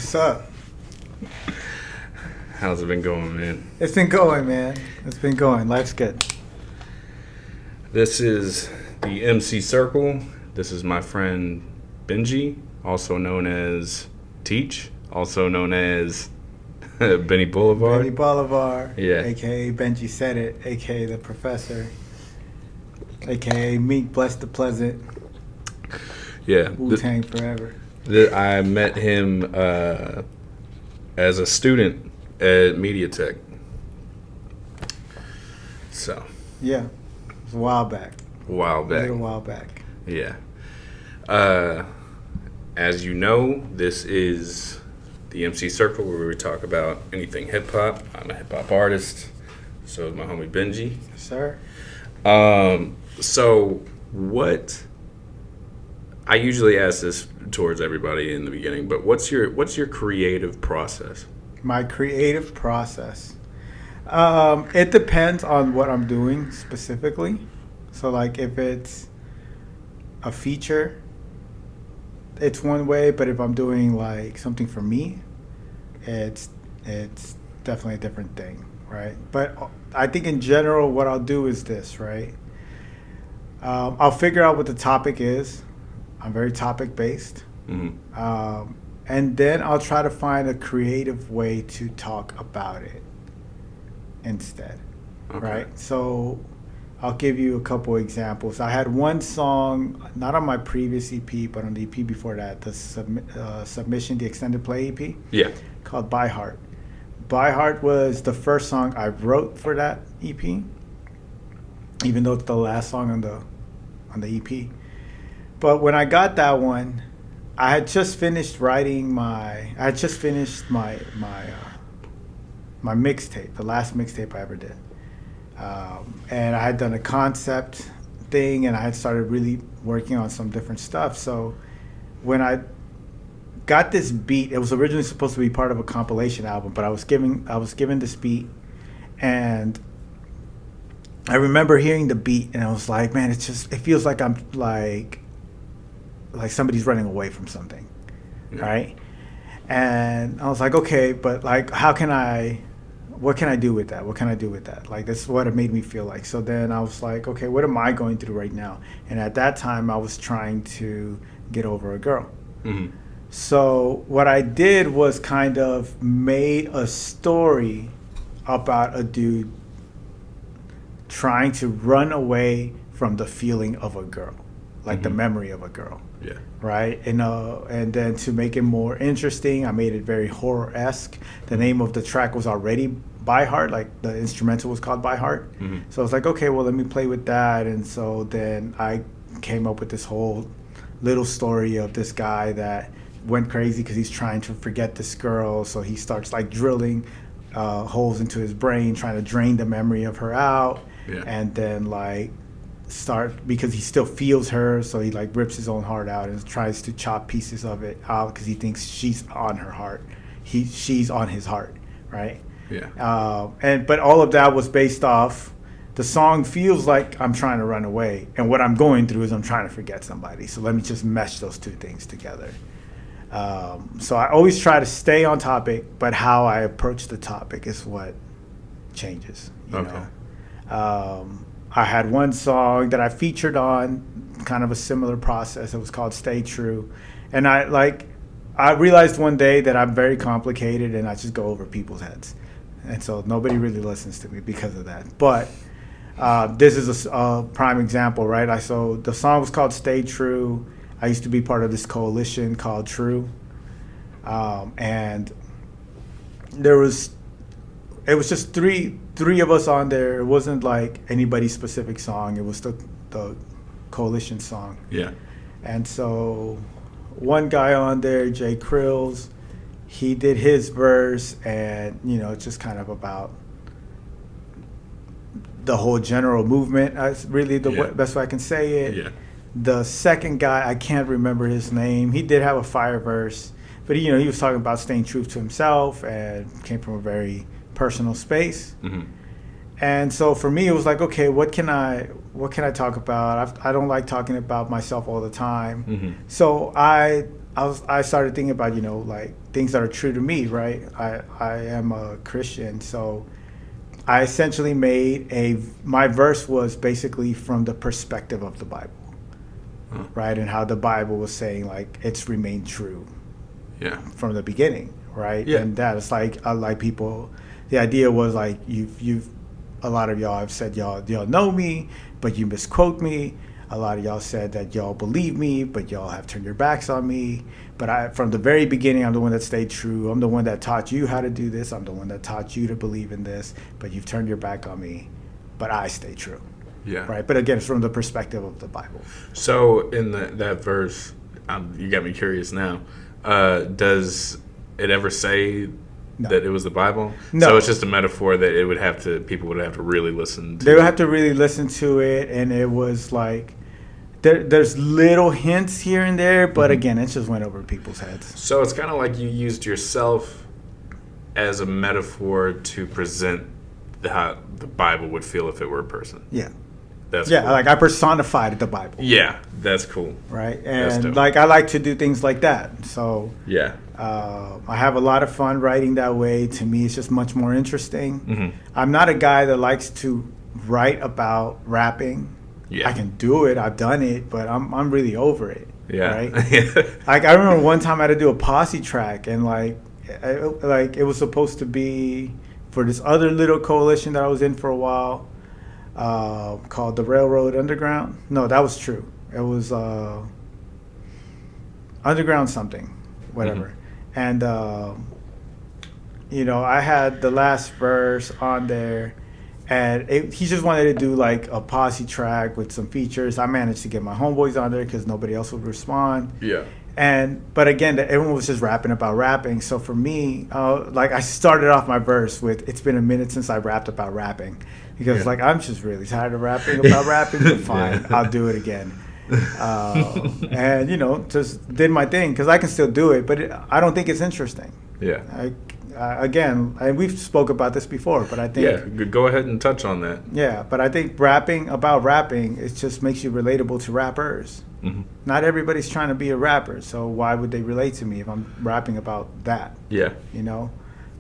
What's up? How's it been going, man? It's been going, man. It's been going. Life's good. This is the MC Circle. This is my friend Benji, also known as Teach, also known as Benni Bolivar. Benni Bolivar, Yeah. a.k.a. Benji Said It, a.k.a. The Professor, a.k.a. Meek Bless the Pleasant, Yeah. Wu-Tang Forever. I met him as a student at Media Tech. So. Yeah. It was a while back. A while back. A little while back. Yeah. As you know, this is the MC Circle where we talk about anything hip hop. I'm a hip hop artist. So is my homie Benji. Yes, sir. So what I usually ask this towards everybody in the beginning, but what's your creative process? My creative process. It depends on what I'm doing specifically. So, like, if it's a feature, it's one way. But if I'm doing like something for me, it's definitely a different thing, right? But I think in general, what I'll do is this, right? I'll figure out what the topic is. I'm very topic based. Mm-hmm. And then I'll try to find a creative way to talk about it instead, Okay. right? So I'll give you a couple examples. I had one song, not on my previous EP, but on the EP before that, the Submission, the extended play EP, Yeah. called By Heart. By Heart was the first song I wrote for that EP, even though it's the last song on the EP. But when I got that one, I had just finished writing my mixtape, the last mixtape I ever did. And I had done a concept thing, and I had started really working on some different stuff. So when I got this beat, it was originally supposed to be part of a compilation album, but I was given this beat, and I remember hearing the beat, and I was like, man, it feels like I'm like somebody's running away from something, Yeah. right? And I was like, okay, but like, what can I do with that? What can I do with that? Like, this is what it made me feel like. So then I was like, okay, what am I going through right now? And at that time, I was trying to get over a girl. Mm-hmm. So what I did was kind of made a story about a dude trying to run away from the feeling of a girl, like the memory of a girl. Yeah. Right, and then to make it more interesting, I made it very horror-esque. The name of the track was already By Heart, like the instrumental was called By Heart. Mm-hmm. So I was like, okay, well, let me play with that. And so then I came up with this whole little story of this guy that went crazy because he's trying to forget this girl. So he starts like drilling holes into his brain, trying to drain the memory of her out. Yeah. And then like because he still feels her, so he like rips his own heart out and tries to chop pieces of it out because he thinks she's on her heart. She's on his heart, right? Yeah. But all of that was based off the song feels like I'm trying to run away, and what I'm going through is I'm trying to forget somebody. So let me just mesh those two things together. So I always try to stay on topic, but how I approach the topic is what changes. You know? I had one song that I featured on, kind of a similar process. It was called Stay True. And I realized one day that I'm very complicated and I just go over people's heads. And so nobody really listens to me because of that. But this is a prime example, right? So the song was called Stay True. I used to be part of this coalition called True. And it was just three of us on there. It wasn't like anybody's specific song. It was the coalition song. Yeah. And so one guy on there, Jay Krills, he did his verse, and it's just kind of about the whole general movement. That's really the best way I can say it. Yeah. The second guy, I can't remember his name. He did have a fire verse, but he was talking about staying true to himself and came from a very personal space. Mm-hmm. And so for me, it was like, okay, what can I talk about? I don't like talking about myself all the time. Mm-hmm. So I I started thinking about, like things that are true to me, right? I am a Christian, so I essentially my verse was basically from the perspective of the Bible, right? And how the Bible was saying like it's remained true, from the beginning, right? Yeah. And that it's like people. The idea was like you've a lot of y'all have said y'all know me, but you misquote me. A lot of y'all said that y'all believe me, but y'all have turned your backs on me. But from the very beginning, I'm the one that stayed true. I'm the one that taught you how to do this. I'm the one that taught you to believe in this. But you've turned your back on me. But I stay true. Yeah. Right. But again, it's from the perspective of the Bible. So in that verse, you got me curious now. Does it ever say that it was the Bible? No. So it's just a metaphor that people would have to really listen to. They would have to really listen to it, and it was like there's little hints here and there, but again, it just went over people's heads. So it's kind of like you used yourself as a metaphor to present how the Bible would feel if it were a person. Yeah. That's cool. Like I personified the Bible. Yeah, that's cool. Right, and like I like to do things like that. So yeah, I have a lot of fun writing that way. To me, it's just much more interesting. Mm-hmm. I'm not a guy that likes to write about rapping. Yeah. I can do it. I've done it, but I'm really over it. Yeah. Right. Like I remember one time I had to do a posse track, and like it was supposed to be for this other little coalition that I was in for a while, called the Railroad Underground. No, that was true. It was Underground something, whatever. Mm-hmm. And I had the last verse on there. And he just wanted to do like a posse track with some features. I managed to get my homeboys on there because nobody else would respond. Yeah. But again, everyone was just rapping about rapping. So for me, like I started off my verse with, "It's been a minute since I rapped about rapping," because like I'm just really tired of rapping about rapping. But fine, I'll do it again. And just did my thing because I can still do it, but I don't think it's interesting. Yeah. Again, and we've spoke about this before, but I think go ahead and touch on that. Yeah, but I think rapping about rapping, it just makes you relatable to rappers. Mm-hmm. Not everybody's trying to be a rapper, so why would they relate to me if I'm rapping about that? Yeah,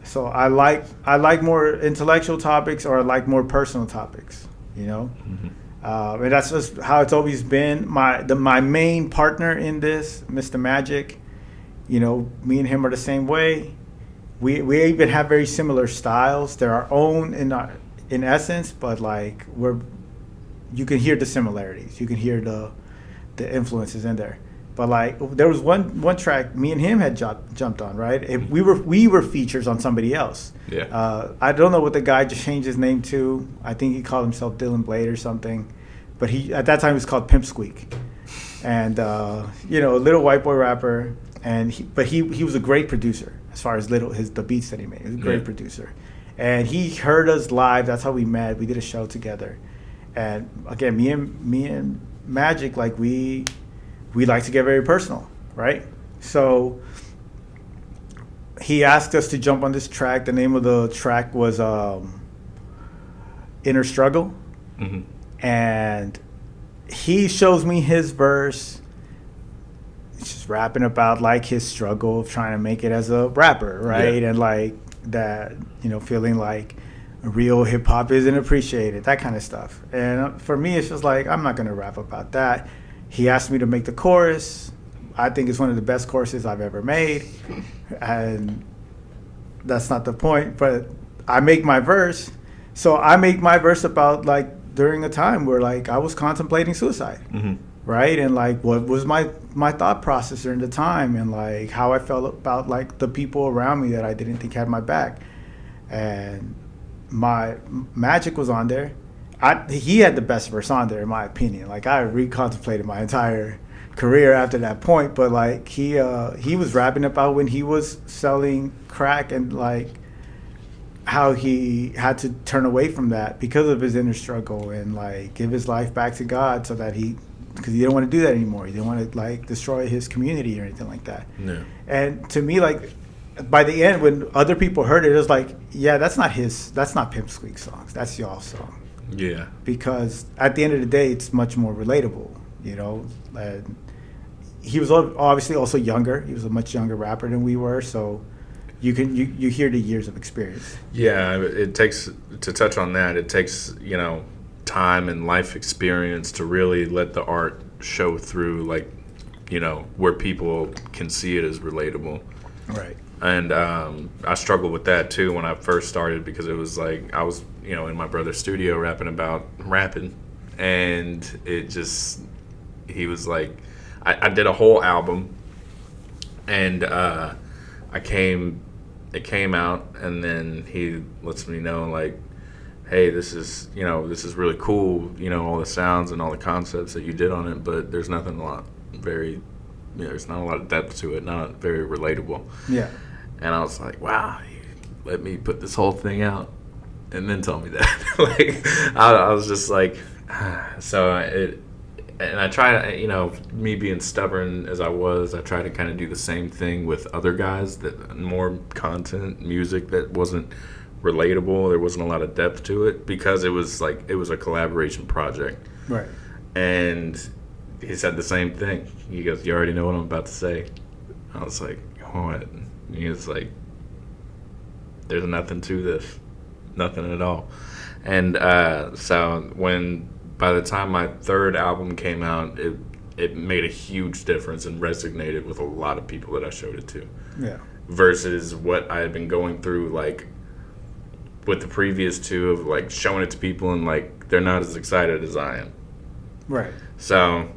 So I like more intellectual topics, or I like more personal topics. Mm-hmm. And that's just how it's always been. My main partner in this, Mr. Magic, me and him are the same way. We even have very similar styles. They're our own in essence, but like you can hear the similarities. You can hear the influences in there. But like there was one track me and him had jumped on, right? We were features on somebody else. Yeah. I don't know what the guy just changed his name to. I think he called himself Dylan Blade or something. But he at that time he was called Pimp Squeak, and a little white boy rapper. And he was a great producer as far as the beats that he made. He was a great producer, and he heard us live. That's how we met. We did a show together, and again, me and Magic, like we like to get very personal, right? So he asked us to jump on this track. The name of the track was Inner Struggle, and he shows me his verse. He's just rapping about like his struggle of trying to make it as a rapper, right? And like that, feeling like real hip hop isn't appreciated, that kind of stuff. And for me, it's just like, I'm not going to rap about that. He asked me to make the chorus. I think it's one of the best choruses I've ever made. And that's not the point, but I make my verse. So I make my verse about like during a time where like I was contemplating suicide. Right, and like what was my thought process during the time, and like how I felt about like the people around me that I didn't think had my back, and my Magic was on there. He had the best verse on there in my opinion. Like I recontemplated my entire career after that point, but like he was rapping about when he was selling crack and like how he had to turn away from that because of his inner struggle and like give his life back to God so that because he didn't want to do that anymore. He didn't want to like destroy his community or anything like that. No. And to me, like by the end, when other people heard it, it was like, yeah, that's not Pimp Squeak's songs. That's y'all's song. Yeah. Because at the end of the day, it's much more relatable, And he was obviously also younger. He was a much younger rapper than we were, so you hear the years of experience. Yeah, it takes, to touch on that, it takes, time and life experience to really let the art show through, like, where people can see it as relatable. Right. And I struggled with that too when I first started, because it was like I was, in my brother's studio rapping, and it just, he was like, I did a whole album, and it came out, and then he lets me know, like, hey, this is really cool, all the sounds and all the concepts that you did on it, but there's nothing there's not a lot of depth to it, not very relatable. Yeah. And I was like, wow, you let me put this whole thing out and then tell me that. Like, I was just like, and I try to, me being stubborn as I was, I tried to kind of do the same thing with other guys, that more content, music that wasn't relatable. There wasn't a lot of depth to it, because it was a collaboration project. Right. And he said the same thing. He goes, you already know what I'm about to say. I was like, what? He was like, there's nothing to this. Nothing at all. And so by the time my third album came out, it made a huge difference and resonated with a lot of people that I showed it to. Yeah. Versus what I had been going through, like, with the previous two, of, like, showing it to people and, like, they're not as excited as I am. Right. So,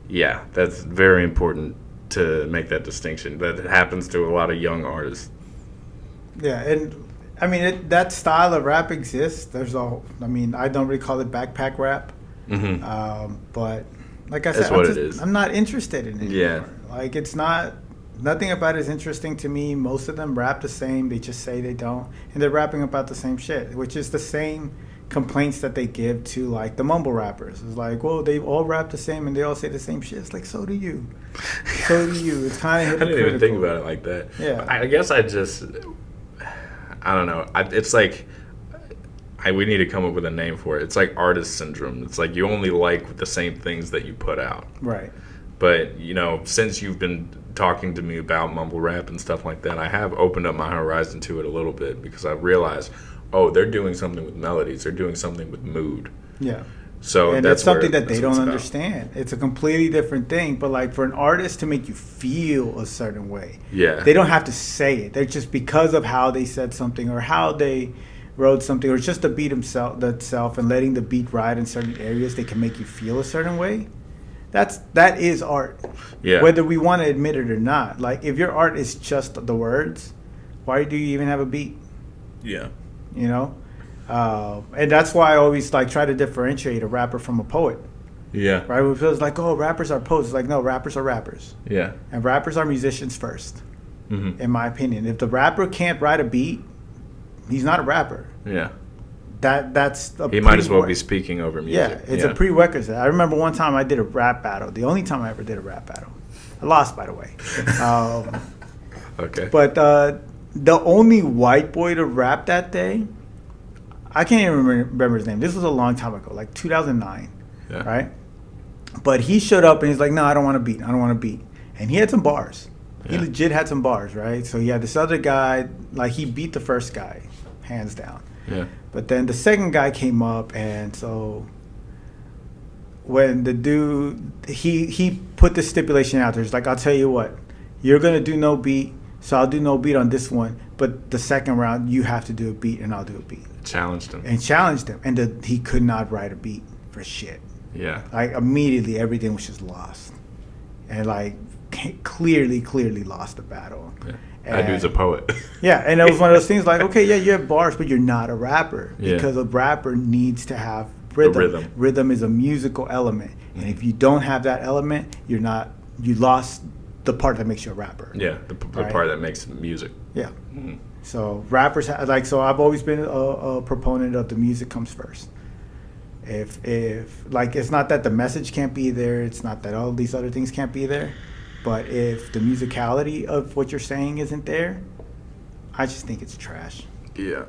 yeah, that's very important to make that distinction. That happens to a lot of young artists. Yeah, and I mean, that style of rap exists. I don't really call it backpack rap. Mm-hmm. But like I said, I'm not interested in it anymore. Like, it's not, nothing about it is interesting to me. Most of them rap the same. They just say they don't. And they're rapping about the same shit, which is the same complaints that they give to, like, the mumble rappers. It's like, well, they all rap the same and they all say the same shit. It's like, so do you. So do you. It's kind of hypocritical. I didn't even think about it like that. Yeah. I guess I don't know. It's like, we need to come up with a name for it. It's like artist syndrome. It's like you only like the same things that you put out. Right. But, since you've been talking to me about mumble rap and stuff like that, I have opened up my horizon to it a little bit, because I realized, they're doing something with melodies. They're doing something with mood. Yeah. So and that's it's something where, that they don't understand. It's a completely different thing. But, like, for an artist to make you feel a certain way, they don't have to say it. They're just, because of how they said something or how they wrote something, or just the beat itself and letting the beat ride in certain areas, they can make you feel a certain way. That is art. Yeah. Whether we want to admit it or not. Like, if your art is just the words, why do you even have a beat? Yeah. And that's why I always, like, try to differentiate a rapper from a poet. Yeah. Right? It feels like, rappers are poets. It's like, no, rappers are rappers. Yeah. And rappers are musicians first, mm-hmm. in my opinion. If the rapper can't write a beat, he's not a rapper. Yeah. He might as well be speaking over music. Yeah, it's a prerequisite. I remember one time I did a rap battle. The only time I ever did a rap battle. I lost, by the way. Okay. But the only white boy to rap that day, I can't even remember his name. This was a long time ago, like 2009, right? But he showed up and he's like, no, I don't want to beat. I don't want to beat. And he had some bars. He legit had some bars, right? So he had this other guy, like, he beat the first guy, hands down. Yeah. But then the second guy came up, and so when the dude, he put the stipulation out there. It's like, I'll tell you what, you're going to do no beat, so I'll do no beat on this one. But the second round, you have to do a beat, and I'll do a beat. Challenged him. And he could not write a beat for shit. Yeah. Like, immediately, everything was just lost. And, like, clearly lost the battle. Yeah. That dude's a poet. Yeah, and it was one of those things like, okay, yeah, you have bars, but you're not a rapper. Yeah. Because a rapper needs to have rhythm. Rhythm is a musical element. Mm-hmm. And if you don't have that element, you lost the part that makes you a rapper. Yeah, the part that makes music. Yeah. Mm-hmm. So rappers, so I've always been a proponent of the music comes first. If like, it's not that the message can't be there, it's not that all these other things can't be there, but if the musicality of what you're saying isn't there, I just think it's trash. Yeah.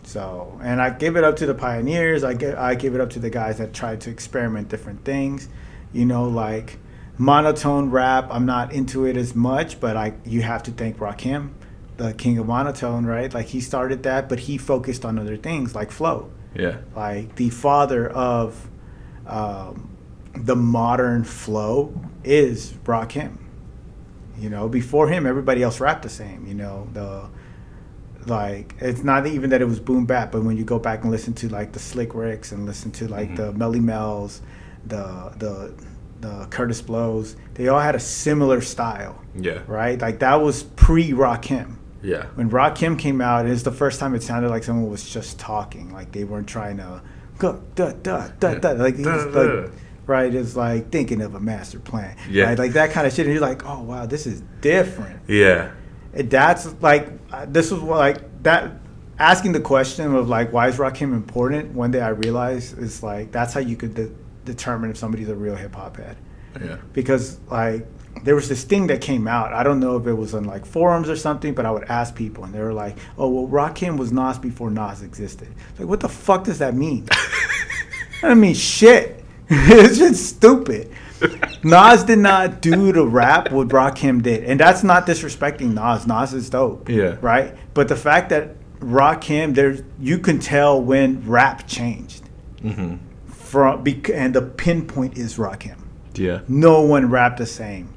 So, and I give it up to the pioneers. I give it up to the guys that tried to experiment different things. Like Monotone rap, I'm not into it as much, but you have to thank Rakim, the king of monotone, right? Like he started that, but he focused on other things like flow. Yeah. Like the father of the modern flow is Rakim. You know, before him, everybody else rapped the same. You know, it's not even that it was boom bap, but when you go back and listen to like the Slick Ricks and listen to like the Melly Mel's, the Curtis Blows, they all had a similar style. Yeah. Right? Like that was pre-Rakim. Yeah. When Rakim came out, it was the first time it sounded like someone was just talking. Like they weren't trying to go da da da da. Like, like right, it's like thinking of a master plan. Yeah. Right? Like that kind of shit. And you're like, oh wow, this is different. Yeah. And that's like this was what like that asking the question of like why is Rakim important? One day I realized is like that's how you could determine if somebody's a real hip hop head. Yeah. Because like there was this thing that came out. I don't know if it was on like forums or something, but I would ask people, and they were like, "Oh, well, Rakim was Nas before Nas existed." Like, what the fuck does that mean? I mean, shit. It's just stupid. Nas did not do the rap what Rakim did, and that's not disrespecting Nas. Nas is dope. Yeah. Right. But the fact that Rakim, you can tell when rap changed. Mm-hmm. And the pinpoint is Rakim. Yeah. No one rapped the same.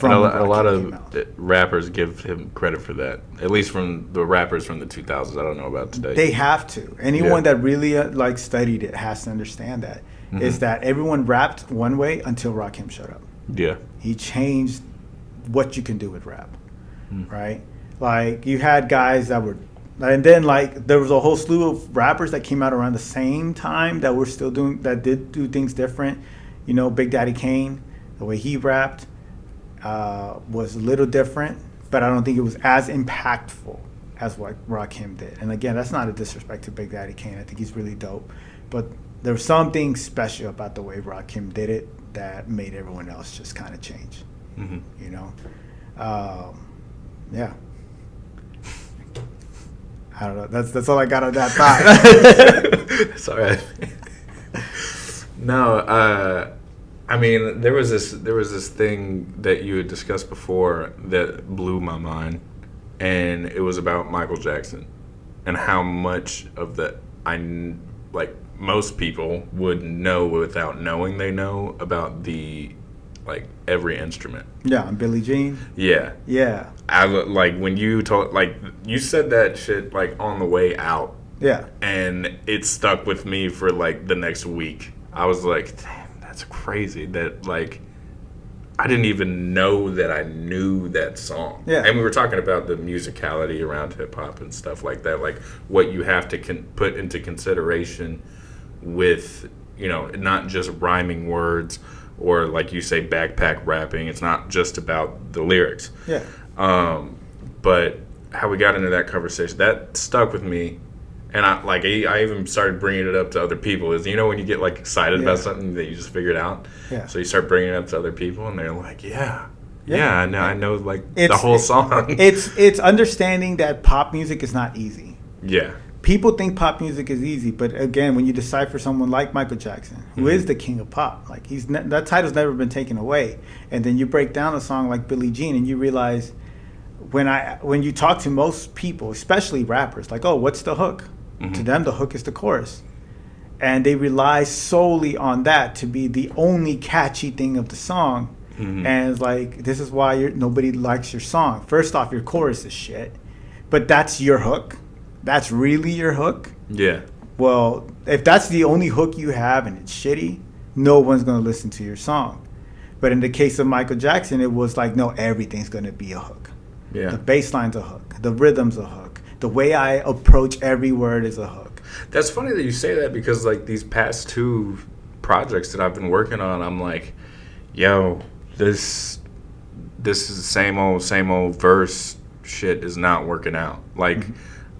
And a lot of rappers give him credit for that. At least from the rappers from the 2000s. I don't know about today. They have to. Anyone that really like studied it has to understand that. Mm-hmm. Is that everyone rapped one way until Rakim showed up. Yeah. He changed what you can do with rap. Right? Like you had guys that were, and then like there was a whole slew of rappers that came out around the same time that were still did do things different. You know, Big Daddy Kane, the way he rapped was a little different, but I don't think it was as impactful as what Rakim did. And again, that's not a disrespect to Big Daddy Kane. I think he's really dope. But there was something special about the way Rakim did it that made everyone else just kind of change. Mm-hmm. You know? Yeah. I don't know. That's all I got on that thought. That's all right. No, I mean, there was this thing that you had discussed before that blew my mind, and it was about Michael Jackson and how much of like most people would know without knowing they know about like every instrument. Yeah, and Billie Jean. Yeah. Yeah. I like when you told, like you said that shit like on the way out. Yeah. And it stuck with me for like the next week. I was like, damn, that's crazy that like I didn't even know that I knew that song. Yeah. And we were talking about the musicality around hip hop and stuff like that, like what you have to put into consideration with, you know, not just rhyming words or like you say backpack rapping. It's not just about the lyrics. Yeah. But how we got into that conversation, that stuck with me. And I even started bringing it up to other people. Is, you know, when you get like excited about something that you just figured out. Yeah. So you start bringing it up to other people, and they're like, "Yeah, I know like the whole song." It's understanding that pop music is not easy. Yeah. People think pop music is easy, but again, when you decipher someone like Michael Jackson, who is the king of pop, like that title's never been taken away, and then you break down a song like Billie Jean, and you realize when you talk to most people, especially rappers, like, oh, what's the hook? Mm-hmm. To them, the hook is the chorus. And they rely solely on that to be the only catchy thing of the song. Mm-hmm. And it's like, this is why nobody likes your song. First off, your chorus is shit. But that's your hook. That's really your hook. Yeah. Well, if that's the only hook you have and it's shitty, no one's going to listen to your song. But in the case of Michael Jackson, it was like, no, everything's going to be a hook. Yeah. The bass line's a hook. The rhythm's a hook. The way I approach every word is a hook. That's funny that you say that because like these past two projects that I've been working on, I'm like, yo, this is the same old verse shit is not working out. Like, mm-hmm.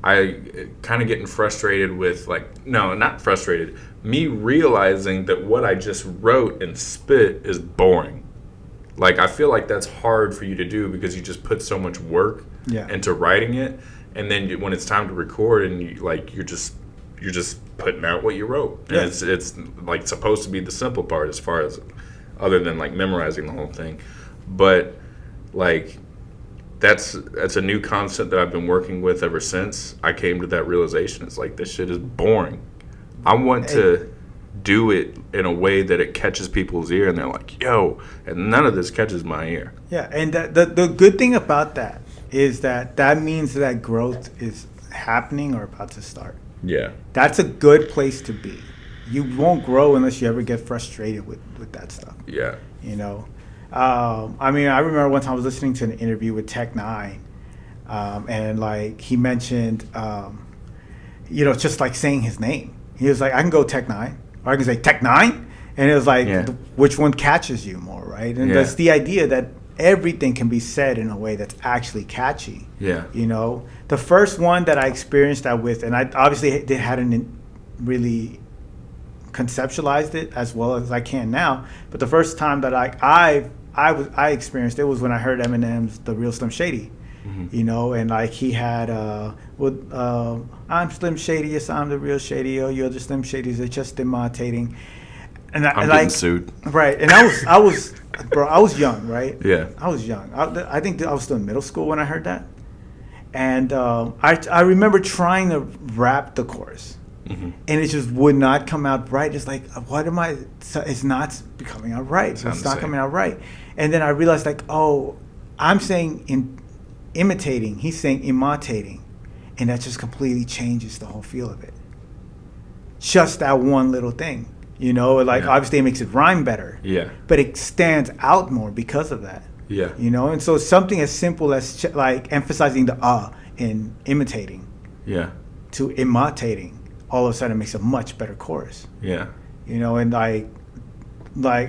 I kind of getting frustrated with like, no, not frustrated. Me realizing that what I just wrote and spit is boring. Like, I feel like that's hard for you to do because you just put so much work into writing it. And then when it's time to record, and you're just putting out what you wrote, and it's like supposed to be the simple part as far as other than like memorizing the whole thing. But like that's a new concept that I've been working with ever since I came to that realization. It's like, this shit is boring. I want to do it in a way that it catches people's ear and they're like, yo, and none of this catches my ear. Yeah, and the good thing about that is that means that growth is happening or about to start. Yeah. That's a good place to be. You won't grow unless you ever get frustrated with that stuff. Yeah. You know? I mean, I remember one time I was listening to an interview with Tech Nine, and like he mentioned, just like saying his name. He was like, I can go Tech Nine, or I can say Tech Nine, and it was like, which one catches you more, right? And that's the idea that everything can be said in a way that's actually catchy. Yeah. You know, the first one that I experienced that with, and I obviously hadn't really conceptualized it as well as I can now, but the first time that I experienced it was when I heard Eminem's "The Real Slim Shady," you know, and like he had, I'm Slim Shady, yes I'm the real Shady, oh you other Slim Shadys are just imitating, and I'm getting sued, right? And I was, bro, I was young, right? Yeah, I was young. I think I was still in middle school when I heard that, and I remember trying to rap the chorus. And it just would not come out right. It's like, what am I? It's not coming out right. It's not coming out right. And then I realized, like, oh, I'm saying imitating. He's saying imitating. And that just completely changes the whole feel of it. Just that one little thing. You know, like, obviously it makes it rhyme better. Yeah. But it stands out more because of that. Yeah. You know, and so something as simple as, like, emphasizing the in imitating. Yeah. To imitating. All of a sudden it makes a much better chorus. Yeah. You know, and like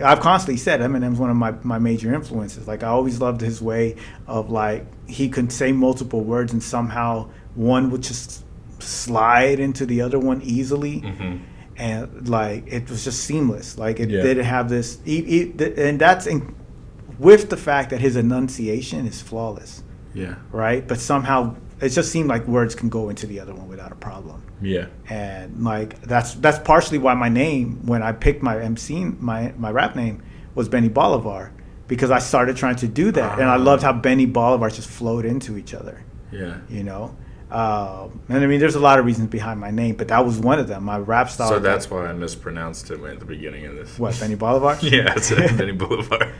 I've constantly said Eminem's one of my major influences. Like I always loved his way of like he could say multiple words and somehow one would just slide into the other one easily. And like it was just seamless. Like it didn't have this and that's with the fact that his enunciation is flawless. Yeah. Right? But somehow it just seemed like words can go into the other one without a problem. Yeah. And like that's partially why my name, when I picked my my rap name, was Benni Bolivar, because I started trying to do that, and I loved how Benni Bolivar just flowed into each other. Yeah. You know, and I mean, there's a lot of reasons behind my name, but that was one of them. My rap style. So that's why I mispronounced it at the beginning of this. What, Benni Bolivar? Yeah, it's Benni Bolivar.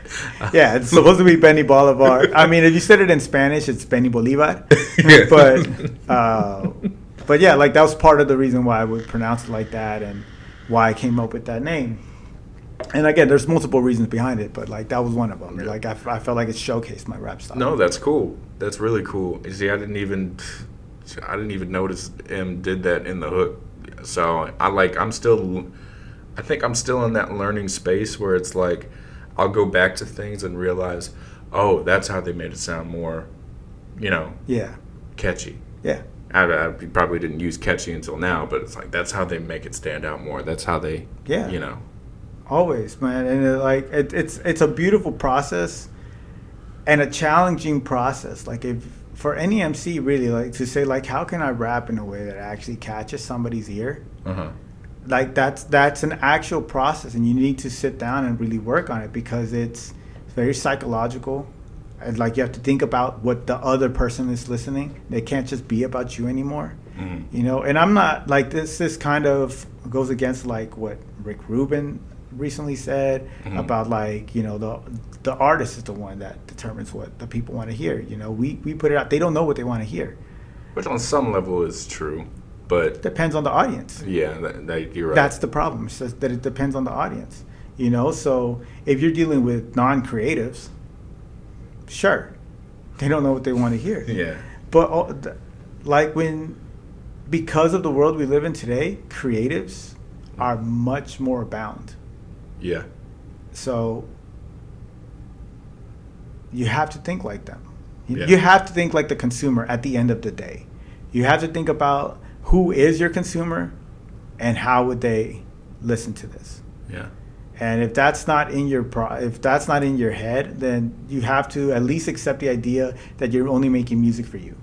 Yeah, it's supposed to be Benni Bolivar. I mean, if you said it in Spanish, it's Benni Bolivar. But yeah, like that was part of the reason why I would pronounce it like that and why I came up with that name. And again, there's multiple reasons behind it, but like that was one of them. Yeah. Like I felt like it showcased my rap style. No, that's cool. That's really cool. You see, I didn't even notice him did that in the hook. So I think I'm still in that learning space where it's like I'll go back to things and realize, oh, that's how they made it sound more, catchy. Yeah. I probably didn't use catchy until now, but it's like that's how they make it stand out more. That's how they, Always, man. And it's a beautiful process and a challenging process. Like if for any MC really, like to say like, how can I rap in a way that actually catches somebody's ear? Like that's an actual process, and you need to sit down and really work on it because it's very psychological. And like you have to think about what the other person is listening. They can't just be about you anymore. And I'm not like this kind of goes against like what Rick Rubin recently said about like, the artist is the one that determines what the people want to hear. We put it out. They don't know what they want to hear. Which on some level is true, but depends on the audience. Yeah, you're right. That's the problem. It's just that it depends on the audience. So if you're dealing with non-creatives, sure, they don't know what they want to hear. Yeah. But like because of the world we live in today, creatives are much more abound. Yeah. So you have to think like them. You have to think like the consumer at the end of the day. You have to think about who is your consumer and how would they listen to this. Yeah. And if that's not in your head, then you have to at least accept the idea that you're only making music for you.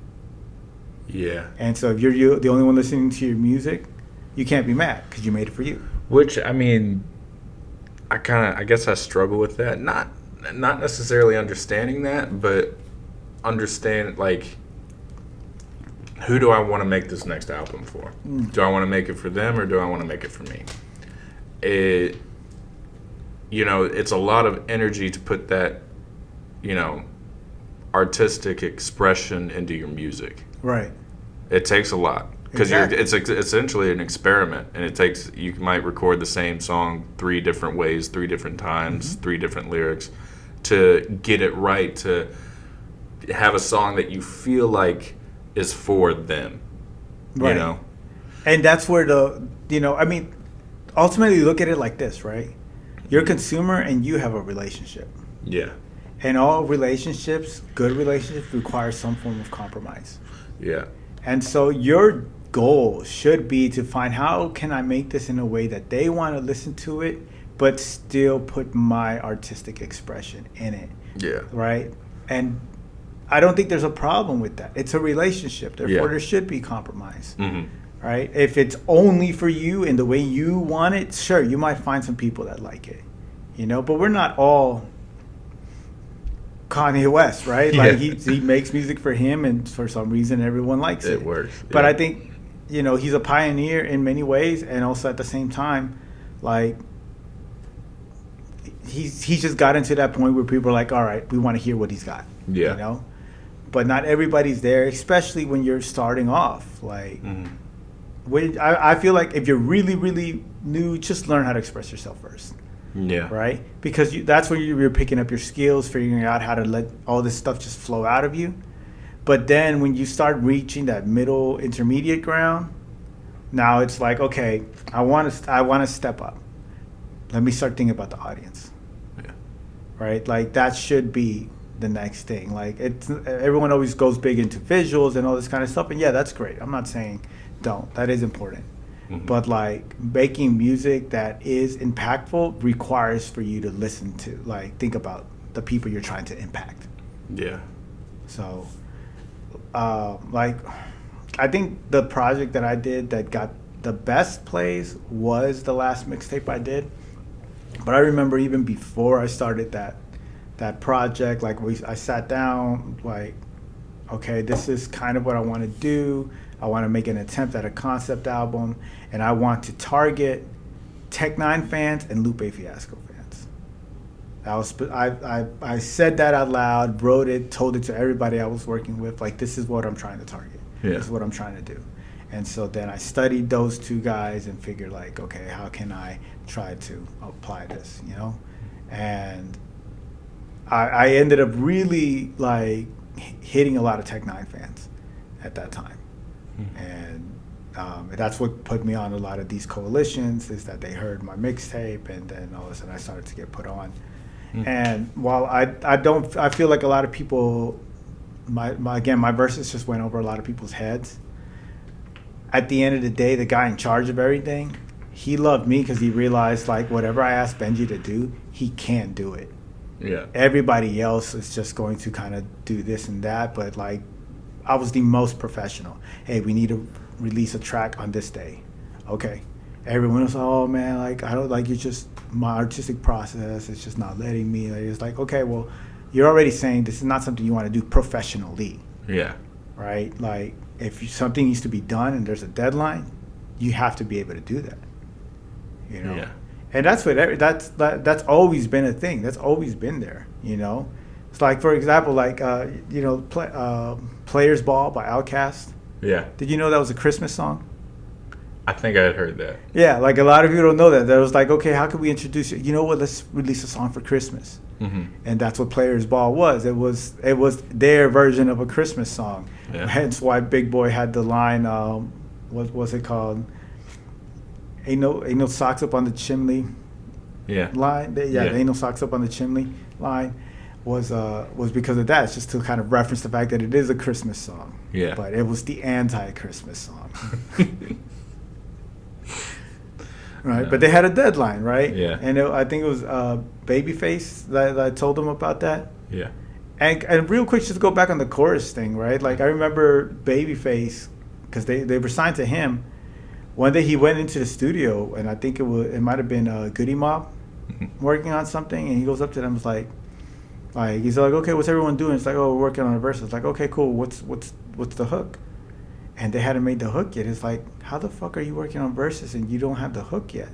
Yeah. And so if you're the only one listening to your music, you can't be mad because you made it for you. Which, I mean, I guess I struggle with that. Not necessarily understanding that, but understand, like, who do I want to make this next album for? Do I want to make it for them, or do I want to make it for me? It's a lot of energy to put that, artistic expression into your music. Right. It takes a lot. Because it's essentially an experiment, and you might record the same song 3 different ways, 3 different times, 3 different lyrics to get it right, to have a song that you feel like is for them, right. And that's where ultimately look at it like this, right? You're a consumer and you have a relationship. Yeah. And all relationships, good relationships, require some form of compromise. Yeah. And so your goal should be to find, how can I make this in a way that they want to listen to it, but still put my artistic expression in it. Yeah. Right? And I don't think there's a problem with that. It's a relationship. Therefore, there should be compromise. Mm-hmm. Right? If it's only for you and the way you want it, sure, you might find some people that like it. But we're not all Kanye West, right? Like he makes music for him, and for some reason everyone likes it. It works. Yeah. But I think, he's a pioneer in many ways, and also at the same time, like, he's just gotten to that point where people are like, all right, we want to hear what he's got. Yeah. But not everybody's there, especially when you're starting off. Like, I feel like if you're really, really new, just learn how to express yourself first. Yeah. Right? Because that's when you're picking up your skills, figuring out how to let all this stuff just flow out of you. But then when you start reaching that middle intermediate ground, now it's like, okay, I want to step up. Let me start thinking about the audience. Yeah. Right? Like, that should be the next thing. Like, everyone always goes big into visuals and all this kind of stuff, and yeah, that's great. I'm not saying don't. That is important. Mm-hmm. But, like, making music that is impactful requires for you to listen to, like, think about the people you're trying to impact. Yeah. So, like, I think the project that I did that got the best plays was the last mixtape I did. But I remember even before I started that project, like, I sat down, like, okay, this is kind of what I want to do. I want to make an attempt at a concept album, and I want to target Tech Nine fans and Lupe Fiasco fans. I said that out loud, wrote it, told it to everybody I was working with. Like, this is what I'm trying to target. Yeah. This is what I'm trying to do. And so then I studied those 2 guys and figured, like, okay, how can I try to apply this, And I ended up really, like, hitting a lot of Tech Nine fans at that time. And that's what put me on a lot of these coalitions, is that they heard my mixtape, and then all of a sudden I started to get put on. And while I feel like a lot of people, my verses just went over a lot of people's heads. At the end of the day, the guy in charge of everything, he loved me because he realized, like, whatever I asked Benji to do, he can do it. Yeah. Everybody else is just going to kind of do this and that, but, like, I was the most professional. Hey, we need to release a track on this day. Okay. Everyone was, oh man, like, I don't, like, it's just my artistic process. It's just not letting me. Like, it's like, okay, well, you're already saying this is not something you want to do professionally. Yeah. Right? Like, if something needs to be done and there's a deadline, you have to be able to do that. Yeah. And that's that's always been a thing. That's always been there. It's like, for example, like, Players Ball by Outkast. Yeah. Did you know that was a Christmas song? I think I had heard that. Yeah, like, a lot of people don't know that. That was like, okay, how can we introduce it? You know what? Let's release a song for Christmas. Mm-hmm. And that's what Players Ball was. It was their version of a Christmas song. Yeah. Hence why Big Boy had the line, what was it called? Ain't no socks up on the chimney. Yeah. Line. Ain't no socks up on the chimney line. Was because of that. It's just to kind of reference the fact that it is a Christmas song. Yeah. But it was the anti-Christmas song. Right. Yeah. But they had a deadline, right? Yeah. And I think it was Babyface that I told them about that. Yeah. And real quick, just to go back on the chorus thing, right? Like, I remember Babyface, because they were signed to him. One day he went into the studio, and I think it might have been Goody Mob. working on something, and he goes up to them, he's like, okay, what's everyone doing? It's like, oh, we're working on a verse. It's like, okay, cool. What's the hook? And they hadn't made the hook yet. It's like, how the fuck are you working on verses and you don't have the hook yet?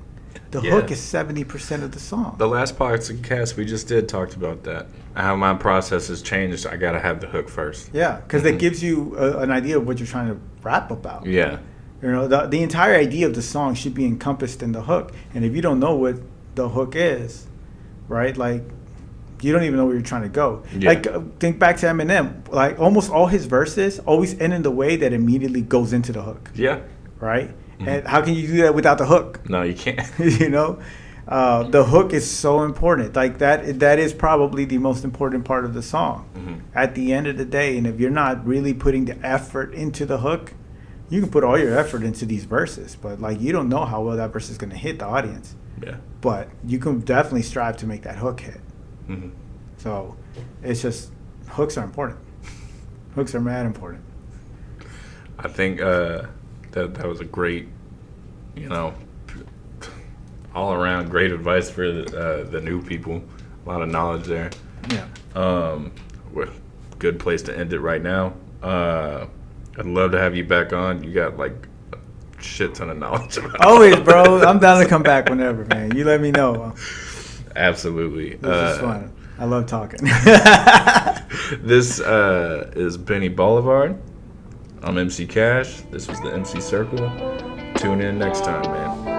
The hook is 70% of the song. The last podcast we just did talked about that. How my process has changed. I gotta have the hook first. Yeah, because that gives you an idea of what you're trying to rap about. Yeah. You know, the entire idea of the song should be encompassed in the hook. And if you don't know what the hook is, right, like, you don't even know where you're trying to go. Yeah. Like, think back to Eminem. Like, almost all his verses always end in the way that immediately goes into the hook. Yeah. Right? Mm-hmm. And how can you do that without the hook? No, you can't. You know? The hook is so important. Like, that is probably the most important part of the song. Mm-hmm. At the end of the day, and if you're not really putting the effort into the hook, you can put all your effort into these verses, but, like, you don't know how well that verse is going to hit the audience. Yeah. But you can definitely strive to make that hook hit. Mm-hmm. So it's just, hooks are important. Hooks are mad important. I think that was a great, all around great advice for the new people. A lot of knowledge there. Yeah. Good place to end it right now. I'd love to have you back on. You got like a shit ton of knowledge about Always, bro. I'm down to come back whenever, man. You let me know. Absolutely. This is fun. I love talking. This is Benni Bolivar. I'm MC Cash. This was the MC Circle. Tune in next time, man.